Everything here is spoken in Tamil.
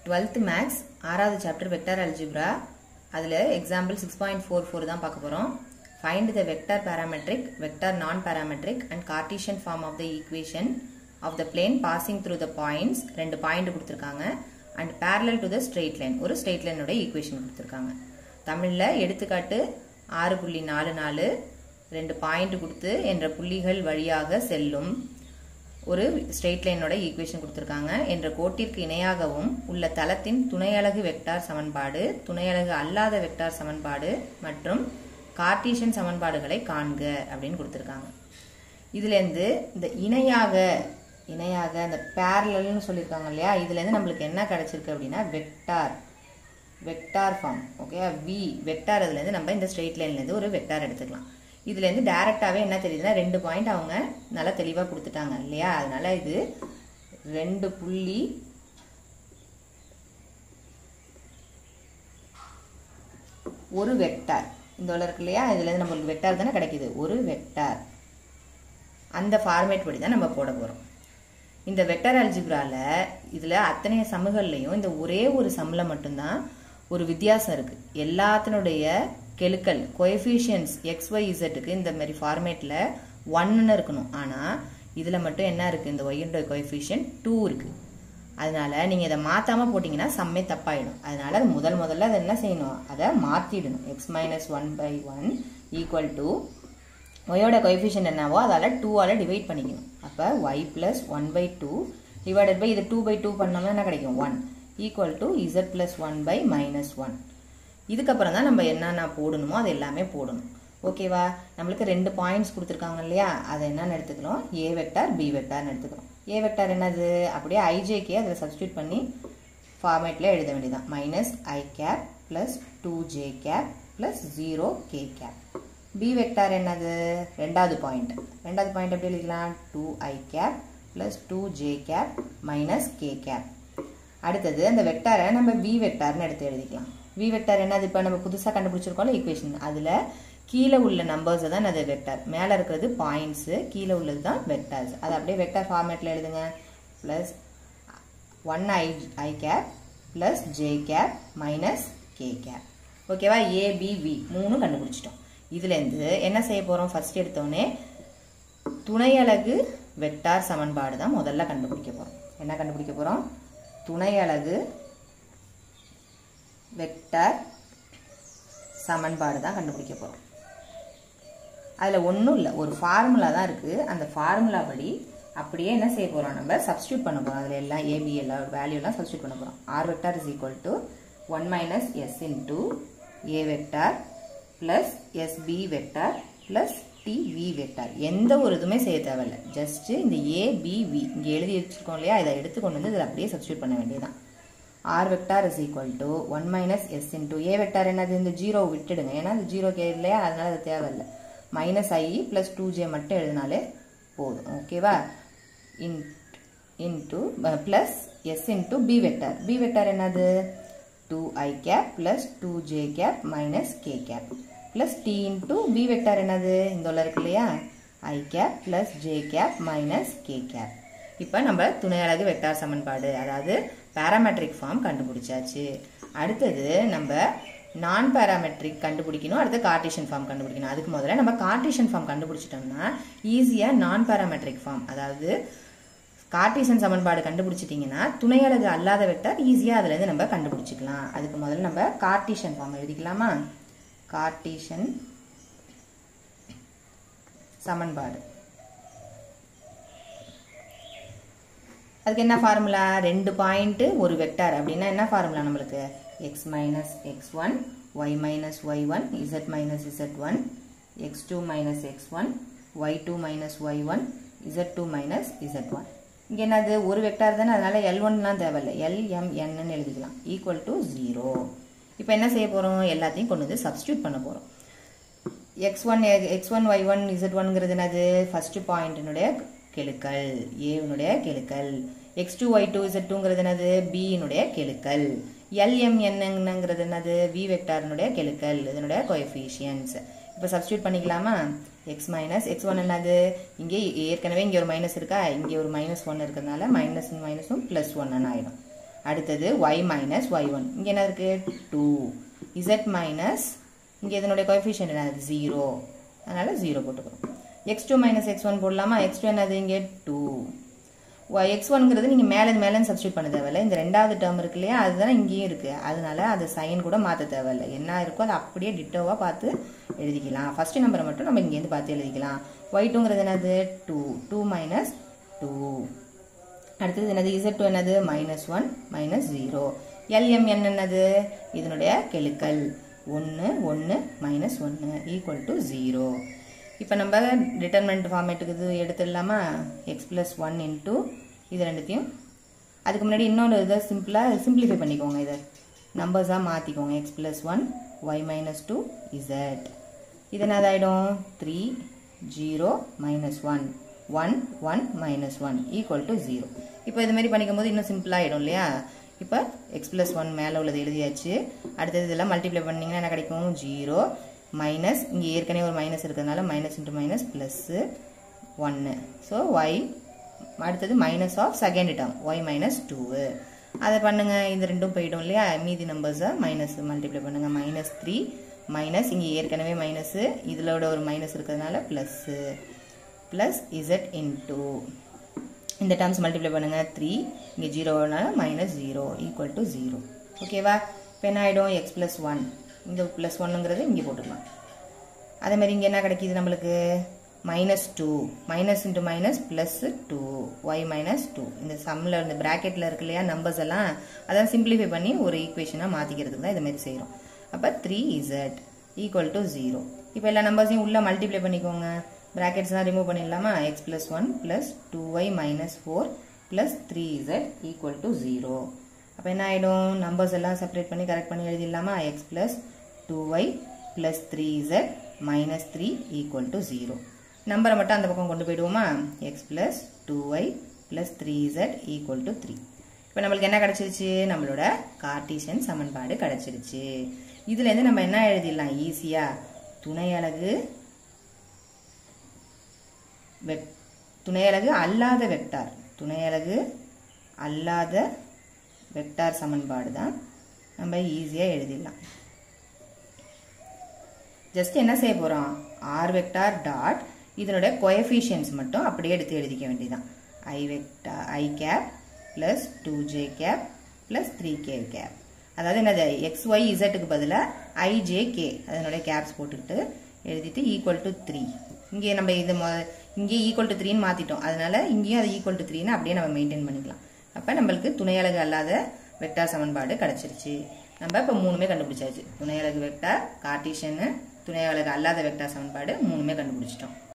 12th மேக்ஸ் 6வது சாப்டர் வெக்டார் அல்ஜிப்ரா அதில் எக்ஸாம்பிள் 6.44 தான் பார்க்க போகிறோம். Find the vector parametric, vector நான் parametric and Cartesian form of the equation of the plane passing through the points. 2 point கொடுத்துருக்காங்க and parallel to the straight line, ஒரு straight line உடைய ஈக்குவேஷன் கொடுத்துருக்காங்க. தமிழில் எடுத்துக்காட்டு 6.44 2 பாயிண்ட் கொடுத்து என்ற புள்ளிகள் வழியாக செல்லும் ஒரு ஸ்ட்ரெயிட் லைனோட ஈக்குவேஷன் கொடுத்துருக்காங்க. என்ற கோட்டிற்கு இணையாகவும் உள்ள தளத்தின் துணையலகு வெக்டார் சமன்பாடு, துணையலகு அல்லாத வெக்டார் சமன்பாடு மற்றும் கார்ட்டீசியன் சமன்பாடுகளை காண்க அப்படின்னு கொடுத்துருக்காங்க. இதுலேருந்து இந்த இணையாக அந்த பேரலல்னு சொல்லியிருக்காங்க இல்லையா, இதுலேருந்து நம்மளுக்கு என்ன கிடைச்சிருக்கு அப்படின்னா vector form. Okay, V vector. அதுலேருந்து நம்ம இந்த ஸ்ட்ரெயிட் லைன்லேருந்து ஒரு வெக்டார் எடுத்துக்கலாம். இதுலேருந்து டைரெக்டாகவே என்ன தெரியுதுன்னா 2 பாயிண்ட் அவங்க நல்லா தெளிவாக கொடுத்துட்டாங்க இல்லையா, அதனால இது 2 புள்ளி ஒரு வெக்டார் இந்த இருக்கு இல்லையா, இதுலேருந்து நம்மளுக்கு வெக்டார் தானே கிடைக்குது, ஒரு வெக்டார். அந்த ஃபார்மேட் படி தான் நம்ம போட போகிறோம். இந்த வெக்டார் அல்ஜிப்ராவில் இதில் அத்தனை சமங்கள்லையும் இந்த ஒரே ஒரு சம்மில் மட்டும்தான் ஒரு வித்தியாசம் இருக்குது. எல்லாத்தினுடைய கெழுக்கள் கோஎஃபிஷியன்ஸ் XYZக்கு இந்த மாதிரி ஃபார்மேட்டில் 1ன்னு இருக்கணும். ஆனால் இதில் மட்டும் என்ன இருக்குது, இந்த ஒய்யோட கோஎஃபிஷியன்ட் 2 இருக்குது. அதனால நீங்கள் இதை மாற்றாமல் போட்டிங்கன்னா சம்மே தப்பாயிடும். அதனால அது முதல்ல அதை என்ன செய்யணும், அதை மாற்றிடணும். x-1/1 ஈக்குவல் டு ஒய்யோட கோஎஃபிஷியன்ட் என்னவோ அதால் 2ஆல் டிவைட் பண்ணிக்கணும். அப்போ y + 1/2 டிவைடட் பை இது 2/2 பண்ணோம்னா என்ன கிடைக்கும், 1 ஈக்குவல் டு z + 1/-1. இதுக்கப்புறம் தான் நம்ம என்னென்ன போடணுமோ அது எல்லாமே போடணும். ஓகேவா, நம்மளுக்கு 2 பாயிண்ட்ஸ் கொடுத்துருக்காங்க இல்லையா, அதை என்னென்னு எடுத்துக்கிறோம், ஏ வெக்டார் பி வெக்டார்னு எடுத்துக்கிறோம். ஏ வெக்டார் என்னது, அப்படியே ஐஜேக்கே அதில் சப்ஸ்டியூட் பண்ணி ஃபார்மேட்டில் எழுத வேண்டியதான். -i + 2j + 0k. B vector என்னது, ரெண்டாவது பாயிண்ட் எப்படி எழுதிக்கலாம், 2i + 2j - k. அடுத்தது அந்த வெக்டாரை நம்ம வி வெக்டார்னு எடுத்து எழுதிக்கலாம். வி வெக்டார் என்னது, இப்போ நம்ம புதுசாக கண்டுபிடிச்சிருக்கோம்ல ஈக்குவேஷன், அதில் கீழே உள்ள நம்பர்ஸை தான் அது வெக்டார், மேலே இருக்கிறது பாயிண்ட்ஸு, கீழே உள்ளது தான் வெக்டார்ஸ். அது அப்படியே வெக்டார் ஃபார்மேட்டில் எழுதுங்க. +1i + j - k. ஓகேவா, ஏபிவி 3 கண்டுபிடிச்சிட்டோம். இதுலேருந்து என்ன செய்ய போகிறோம், ஃபர்ஸ்ட் எடுத்தோடனே துணையலகு வெக்டார் சமன்பாடு தான் முதல்ல கண்டுபிடிக்க போகிறோம். என்ன கண்டுபிடிக்க போகிறோம், துணையலகு வெக்டார் சமன்பாடு தான் கண்டுபிடிக்க போகிறோம். அதில் ஒன்றும் இல்லை, ஒரு ஃபார்முலா தான் இருக்குது. அந்த ஃபார்முலா படி அப்படியே என்ன செய்ய போகிறோம், நம்ம சப்ஸ்டியூட் பண்ண போகிறோம். அதில் எல்லாம் ஏபி எல்லா வேல்யூலாம் சப்ஸ்டியூட் பண்ண போகிறோம். R vector is equal to 1 - s into A vector plus S B vector plus TV vector. எந்த ஒரு இதுவுமே செய்ய தேவையில்லை, ஜஸ்ட்டு இந்த ஏபிவி இங்கே எழுதி வச்சுருக்கோம் இல்லையா, இதை எடுத்து கொண்டு வந்து இதில் அப்படியே சப்ஸ்டியூட் பண்ண வேண்டியதுதான். R vector is equal to 1 - s into A vector என்னது, இந்த 0 விட்டுடுங்க, ஏன்னா இது 0 இல்லையா, அதனால அது தேவையில்லை. -i + 2j மட்டும் எழுதினாலே போதும். ஓகேவா, into plus S into B vector. B vector என்னது, 2i + 2j - k plus T into B vector என்னது, இந்த இருக்கு இல்லையா, i + j - k. இப்போ நம்ம துணையலகு வெக்டார் சமன்பாடு, அதாவது பேராமெட்ரிக் ஃபார்ம் கண்டுபிடிச்சாச்சு. அடுத்தது நம்ம நான் பேராமெட்ரிக் கண்டுபிடிக்கணும், அடுத்து கார்ட்டீசியன் ஃபார்ம் கண்டுபிடிக்கணும். அதுக்கு முதல்ல நம்ம கார்ட்டீசியன் ஃபார்ம் கண்டுபிடிச்சிட்டோம்னா ஈஸியாக நான் பேராமெட்ரிக் ஃபார்ம், அதாவது கார்ட்டீசியன் சமன்பாடு கண்டுபிடிச்சிட்டிங்கன்னா துணையலகு அல்லாத வெக்டார் ஈஸியாக அதுலேருந்து நம்ம கண்டுபிடிச்சிக்கலாம். அதுக்கு முதல்ல நம்ம கார்ட்டீசியன் ஃபார்ம் எழுதிக்கலாமா. கார்ட்டீசியன் சமன்பாடு, அதுக்கு என்ன ஃபார்முலா, 2 பாயிண்ட் ஒரு வெக்டார் அப்படின்னா என்ன ஃபார்முலா நம்மளுக்கு, x - x1 y - y1 z - z1 x2 - x1 y2 - y1 z2 - z1. இங்கே என்னது, ஒரு வெக்டார் தானே, அதனால L1லாம் தேவையில்லை, LMNன்னு எழுதிக்கலாம். Equal to 0. இப்போ என்ன செய்ய போகிறோம், எல்லாத்தையும் கொண்டு வந்து சப்ஸ்டியூட் பண்ண போகிறோம். x1 y1 z1ங்கிறது என்னது, ஃபர்ஸ்ட் பாயிண்டினுடைய கெழுக்கள், ஏனுடைய கெழுக்கள். x2 y2 z2ங்கிறது என்னது, பியினுடைய கெழுக்கள். LMNங்கிறது என்னது, வி வெக்டாரினுடைய கெழுக்கள், இதனுடைய கோஎஃபிஷியன்ட்ஸ். இப்போ சப்ஸ்டியூட் பண்ணிக்கலாமா. x - x1 என்னது, இங்கே ஏற்கனவே இங்கே ஒரு மைனஸ் இருக்கா, இங்கே ஒரு -1 இருக்கிறதுனால மைனஸும் +1 ஆகிடும். அடுத்தது y மைனஸ் y1. இங்கே என்ன இருக்கு 2. z மைனஸ் இங்கே இதனுடைய கோஎஃபிஷியன்ட் என்னது 0. அதனால 0 போட்டுக்கிறோம். x2 மைனஸ் x1 போடலாமா? x2 என்னது இங்கே 2. x1ங்கிறது நீங்கள் மேலே சப்ஸ்டியூட் பண்ண தேவையில்லை. இந்த ரெண்டாவது டேர்ம் இருக்கு இல்லையா, அதுதானே இங்கேயும் இருக்கு. அதனால அது சைன் கூட மாற்ற தேவையில்லை. என்ன இருக்கோ அதை அப்படியே டிட்டோவாக பார்த்து எழுதிக்கலாம். ஃபர்ஸ்ட் நம்பரை மட்டும் நம்ம இங்கேருந்து பார்த்து எழுதிக்கலாம். y2ங்கிறது என்னது 2. 2 மைனஸ் 2. அடுத்தது என்னது z2 என்னது -1 -0. LMN என்னது இதனுடைய கெழுக்கள் 1 1 -1 ஈக்குவல் டு 0. இப்போ நம்ம டிட்டர்மினன்ட் ஃபார்மேட்டுக்கு இது எடுத்துடலாமா? x + 1 இன்ட்டு இது ரெண்டுத்தையும். அதுக்கு முன்னாடி இன்னொரு இதை சிம்பிளிஃபை பண்ணிக்கோங்க. இதை நம்பர்ஸாக மாற்றிக்கோங்க. x + 1 y - 2 z. இது என்னதாயிடும் 3 0 -1 1 1 -1 ஈக்குவல் டு 0. இப்போ இது மாதிரி பண்ணிக்கும் போது இன்னும் சிம்பிளாகிடும் இல்லையா? இப்போ x + 1 மேலே உள்ளது எழுதியாச்சு. அடுத்தது இதெல்லாம் மல்டிப்ளை பண்ணிங்கன்னா என்ன கிடைக்கும் 0 மைனஸ் இங்கே ஏற்கனவே ஒரு மைனஸ் இருக்கிறதுனால minus into minus plus 1. So y அடுத்தது minus of second term y -2. அதை பண்ணுங்க. இந்த ரெண்டும் போயிடும் இல்லையா? மீதி நம்பர்ஸை மைனஸ் மல்டிப்ளை பண்ணுங்க. -3 மைனஸ் இங்கே ஏற்கனவே மைனஸ் இதிலோட ஒரு மைனஸ் இருக்கிறதுனால ப்ளஸ் ப்ளஸ் z இன்ட்டு இந்த டேர்ம்ஸ் மல்டிப்ளை பண்ணுங்க. 3 இங்கே 0னால -0 ஈக்குவல் டு 0. ஓகேவா? இப்போ என்ன ஆகிடும் x + 1 இந்த +1ங்கிறது இங்கே போட்டுக்கலாம். அதே மாதிரி இங்கே என்ன கிடைக்கிது நம்மளுக்கு -2 minus into minus plus 2 y -2. இந்த சம்மில் இந்த ப்ராக்கெட்டில் இருக்கு இல்லையா நம்பர்ஸ் எல்லாம், அதான் சிம்பிளிஃபை பண்ணி ஒரு ஈக்குவேஷனாக மாற்றிக்கிறதுக்கு தான் இதுமாரி செய்கிறோம். அப்போ 3z ஈக்குவல் டு 0. இப்போ எல்லா நம்பர்ஸையும் உள்ளே மல்டிப்ளை பண்ணிக்கோங்க. ப்ராக்கெட்ஸ்லாம் ரிமூவ் பண்ணிடலாமா? x + 1 + 2y - 4 + 3z equal to 0. அப்போ என்ன ஆகிடும்? நம்பர்ஸ் எல்லாம் செப்பரேட் பண்ணி கரெக்ட் பண்ணி எழுதிடலாமா? x + 2y + 3z - 3 equal to 0. நம்பரை மட்டும் அந்த பக்கம் கொண்டு போயிடுவோமா? x + 2y + 3z equal to 3. இப்போ நம்மளுக்கு என்ன கிடச்சிருச்சு? நம்மளோட கார்ட்டீசியன் சமன்பாடு கிடச்சிருச்சு. இதுலேருந்து நம்ம என்ன எழுதிடலாம் ஈஸியாக? துணையலகு அல்லாத வெக்டார், துணையலகு அல்லாத வெக்டார் சமன்பாடு தான் நம்ம ஈஸியாக எழுதிடலாம். ஜஸ்ட் என்ன செய்ய போகிறோம்? r வெக்டார் டாட் இதனுடைய கோஎஃபிஷியன்ட்ஸ் மட்டும் அப்படியே எடுத்து எழுதிக்க வேண்டியதான். i cap plus 2j cap plus 3k cap. அதாவது என்னது xy zக்கு பதிலாக ijk அதனுடைய கேப்ஸ் போட்டுக்கிட்டு எழுதிட்டு ஈக்குவல் டு 3. இங்கே நம்ம இது இங்கே ஈக்குவல் டு 3ன்னு மாற்றிட்டோம். அதனால இங்கேயும் அது ஈக்குவல் டு 3ன்னு அப்படியே நம்ம மெயின்டைன் பண்ணிக்கலாம். அப்போ நம்மளுக்கு துணையலகு அல்லாத வெக்டார் சமன்பாடு கிடச்சிருச்சு. நம்ம இப்போ 3மே கண்டுபிடிச்சாச்சு. துணையலகு வெக்டார், கார்ட்டீசியன், துணையலகு அல்லாத வெக்டார் சமன்பாடு 3மே கண்டுபிடிச்சிட்டோம்.